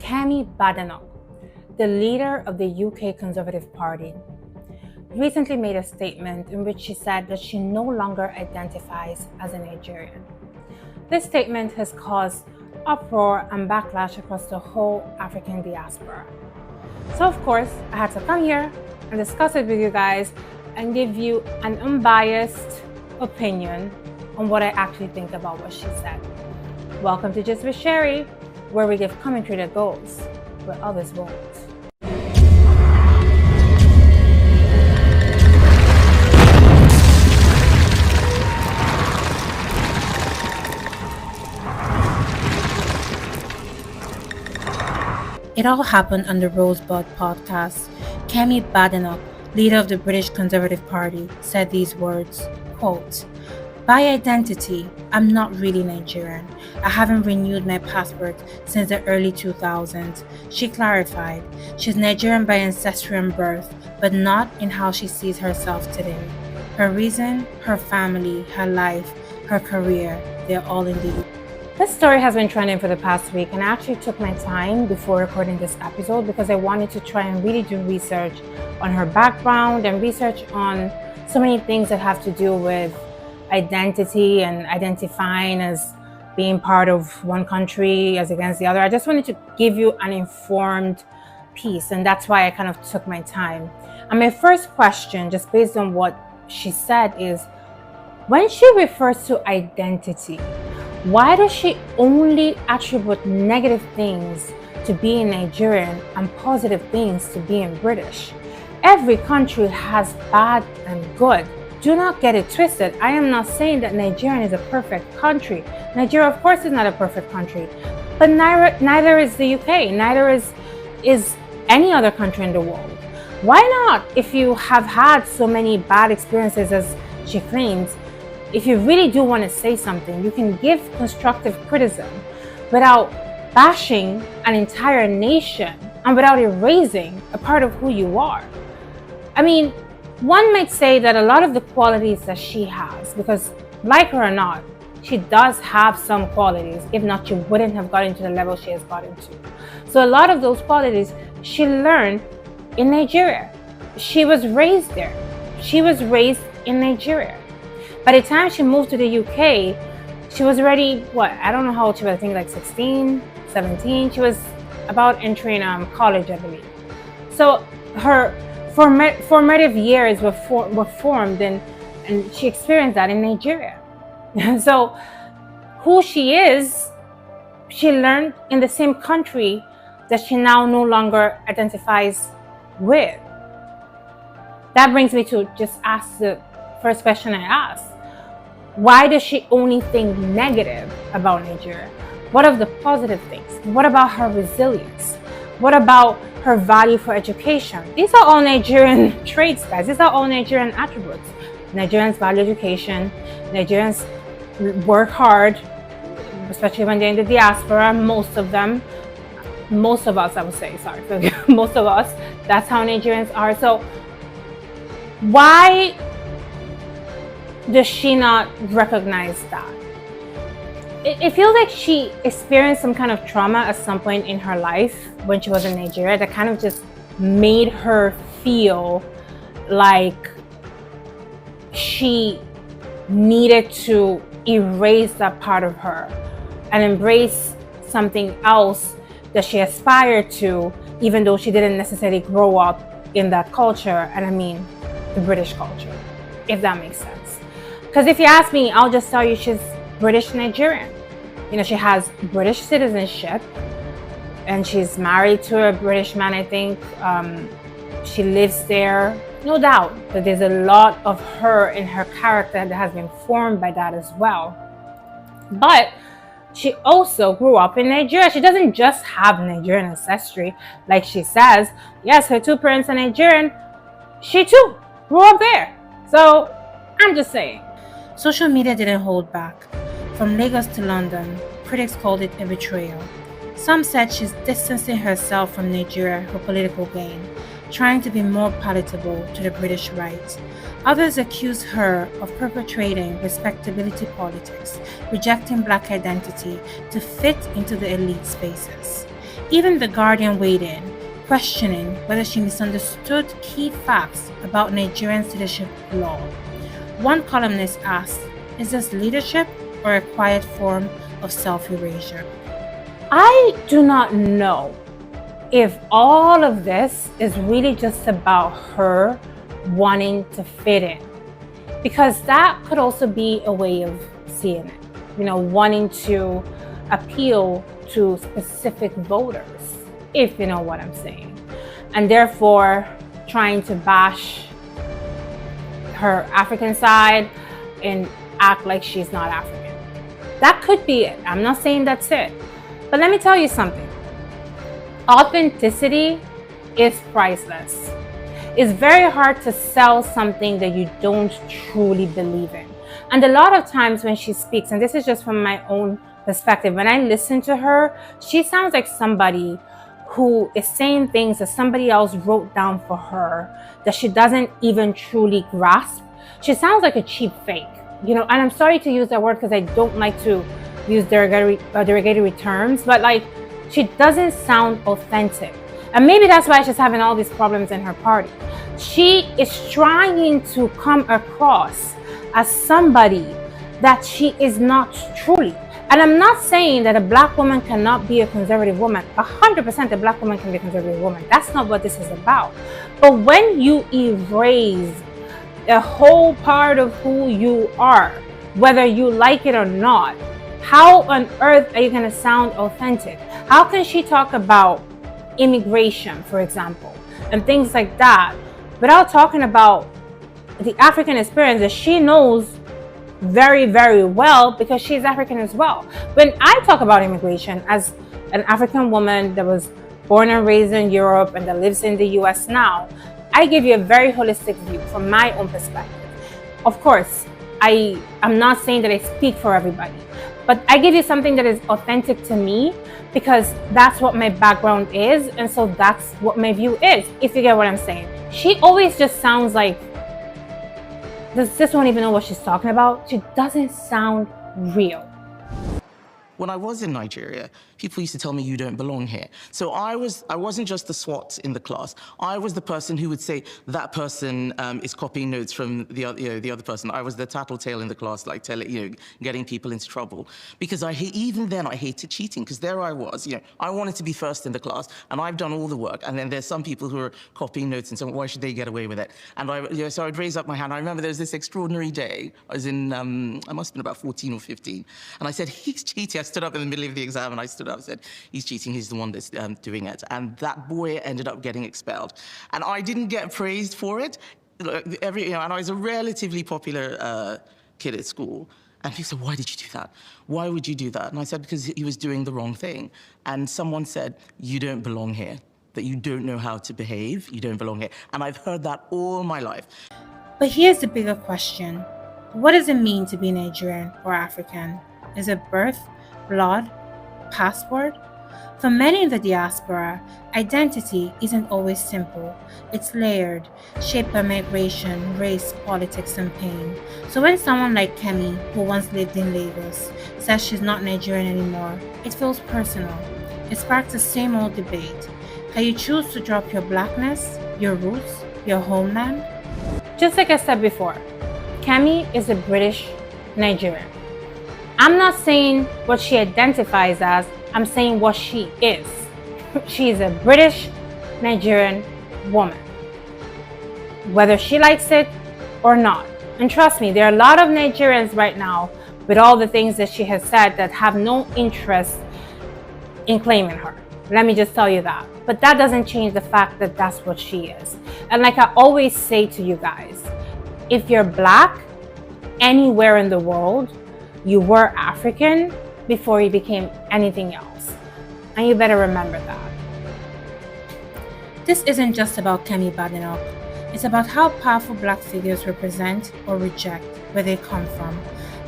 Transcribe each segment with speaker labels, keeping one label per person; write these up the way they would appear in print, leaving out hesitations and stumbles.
Speaker 1: Kemi Badenoch, the leader of the UK Conservative Party, recently made a statement in which she said that she no longer identifies as a Nigerian. This statement has caused uproar and backlash across the whole African diaspora. So of course, I had to come here and discuss it with you guys and give you an unbiased opinion on what I actually think about what she said. Welcome to Just with Sherry, where we give commentary that goes where others won't. It all happened on the Rosebud podcast. Kemi Badenoch, leader of the British Conservative Party, said these words, quote, "By identity, I'm not really Nigerian. I haven't renewed my passport since the early 2000s. She clarified, she's Nigerian by ancestry and birth, but not in how she sees herself today. Her reason, her family, her life, her career, they're all in the UK. This story has been trending for the past week, and I actually took my time before recording this episode because I wanted to try and really do research on her background and research on so many things that have to do with identity and identifying as being part of one country as against the other. I just wanted to give you an informed piece, and that's why I kind of took my time. And my first question, just based on what she said, is when she refers to identity, why does she only attribute negative things to being Nigerian and positive things to being British? Every country has bad and good. Do not get it twisted. I am not saying that Nigeria is a perfect country. Nigeria, of course, is not a perfect country, but neither is the UK. Neither is any other country in the world. Why not, if you have had so many bad experiences as she claims, if you really do want to say something, you can give constructive criticism without bashing an entire nation and without erasing a part of who you are. I mean, one might say that a lot of the qualities that she has, because like her or not, she does have some qualities. If not, she wouldn't have gotten to the level she has gotten to. So a lot of those qualities she learned in Nigeria. She was raised there. She was raised in Nigeria. By the time she moved to the UK, she was already, I don't know how old she was, I think like 16, 17. She was about entering college, I believe. So her formative years were formed and she experienced that in Nigeria. So who she is, she learned in the same country that she now no longer identifies with. That brings me to just ask the first question I asked. Why does she only think negative about Nigeria? What of the positive things? What about her resilience? What about her value for education? These are all Nigerian traits, guys. These are all Nigerian attributes. Nigerians value education. Nigerians work hard, especially when they're in the diaspora. Most of us, I would say, sorry. Most of us, that's how Nigerians are. So why does she not recognize that? It feels like she experienced some kind of trauma at some point in her life when she was in Nigeria that kind of just made her feel like she needed to erase that part of her and embrace something else that she aspired to, even though she didn't necessarily grow up in that culture. And I mean the British culture, if that makes sense. Because if you ask me, I'll just tell you she's British Nigerian. You know, she has British citizenship and she's married to a British man, I think. She lives there. No doubt that there's a lot of her in her character that has been formed by that as well. But she also grew up in Nigeria. She doesn't just have Nigerian ancestry, like she says. Yes, her two parents are Nigerian. She too grew up there. So I'm just saying. Social media didn't hold back. From Lagos to London, critics called it a betrayal. Some said she's distancing herself from Nigeria for political gain, trying to be more palatable to the British right. Others accused her of perpetrating respectability politics, rejecting Black identity to fit into the elite spaces. Even The Guardian weighed in, questioning whether she misunderstood key facts about Nigerian citizenship law. One columnist asked, "Is this leadership or a quiet form of self-erasure?" I do not know if all of this is really just about her wanting to fit in, because that could also be a way of seeing it, wanting to appeal to specific voters, if you know what I'm saying, and therefore trying to bash her African side and act like she's not African. That could be it. I'm not saying that's it. But let me tell you something. Authenticity is priceless. It's very hard to sell something that you don't truly believe in. And a lot of times when she speaks, and this is just from my own perspective, when I listen to her, she sounds like somebody who is saying things that somebody else wrote down for her that she doesn't even truly grasp. She sounds like a cheap fake, and I'm sorry to use that word because I don't like to use derogatory terms, but like, she doesn't sound authentic. And maybe that's why she's having all these problems in her party. She is trying to come across as somebody that she is not truly. And I'm not saying that a black woman cannot be a conservative woman. 100% a black woman can be a conservative woman. That's not what this is about. But when you erase a whole part of who you are, whether you like it or not, how on earth are you going to sound authentic? How can she talk about immigration, for example, and things like that, without talking about the African experience that she knows very, very well, because she's African as well? When I talk about immigration as an African woman that was born and raised in Europe and that lives in the US now, I give you a very holistic view from my own perspective. Of course, I'm not saying that I speak for everybody, but I give you something that is authentic to me, because that's what my background is, and so that's what my view is, if you get what I'm saying. She always just sounds like this won't even know what she's talking about. She doesn't sound real.
Speaker 2: When I was in Nigeria, people used to tell me, "You don't belong here." So I wasn't just the SWAT in the class. I was the person who would say, "That person is copying notes from the other person." I was the tattletale in the class, like getting people into trouble. Because even then I hated cheating, because there I was, I wanted to be first in the class, and I've done all the work. And then there's some people who are copying notes, and so why should they get away with it? And so I'd raise up my hand. I remember there was this extraordinary day. I was in, I must have been about 14 or 15, and I said, "He's cheating." I stood up in the middle of the exam, and I stood up and said, "He's cheating, he's the one that's doing it." And that boy ended up getting expelled. And I didn't get praised for it. And I was a relatively popular kid at school. And people said, "Why did you do that? Why would you do that?" And I said, "Because he was doing the wrong thing." And someone said, "You don't belong here, that you don't know how to behave, you don't belong here." And I've heard that all my life.
Speaker 1: But here's the bigger question. What does it mean to be Nigerian or African? Is it birth, blood, passport? For many in the diaspora, identity isn't always simple. It's layered, shaped by migration, race, politics, and pain. So when someone like Kemi, who once lived in Lagos, says she's not Nigerian anymore, it feels personal. It sparks the same old debate. Can you choose to drop your blackness, your roots, your homeland? Just like I said before, Kemi is a British Nigerian. I'm not saying what she identifies as, I'm saying what she is. She is a British Nigerian woman, whether she likes it or not. And trust me, there are a lot of Nigerians right now, with all the things that she has said, that have no interest in claiming her. Let me just tell you that. But that doesn't change the fact that that's what she is. And like I always say to you guys, if you're black anywhere in the world, you were African before you became anything else. And you better remember that. This isn't just about Kemi Badenoch. It's about how powerful black figures represent or reject where they come from.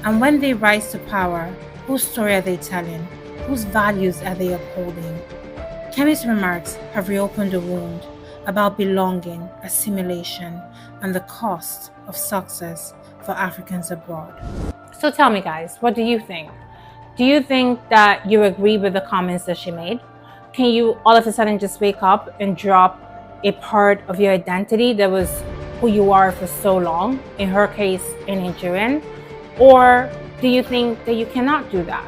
Speaker 1: And when they rise to power, whose story are they telling? Whose values are they upholding? Kemi's remarks have reopened a wound about belonging, assimilation, and the cost of success for Africans abroad. So tell me, guys, what do you think? Do you think that you agree with the comments that she made? Can you all of a sudden just wake up and drop a part of your identity that was who you are for so long, in her case, a Nigerian? Or do you think that you cannot do that?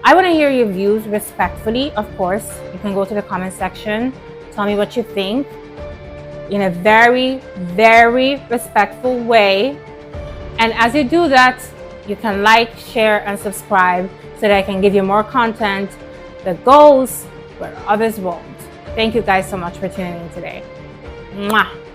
Speaker 1: I want to hear your views respectfully, of course. You can go to the comment section, tell me what you think in a very, very respectful way. And as you do that, you can like, share, and subscribe so that I can give you more content that goes where others won't. Thank you guys so much for tuning in today. Mwah.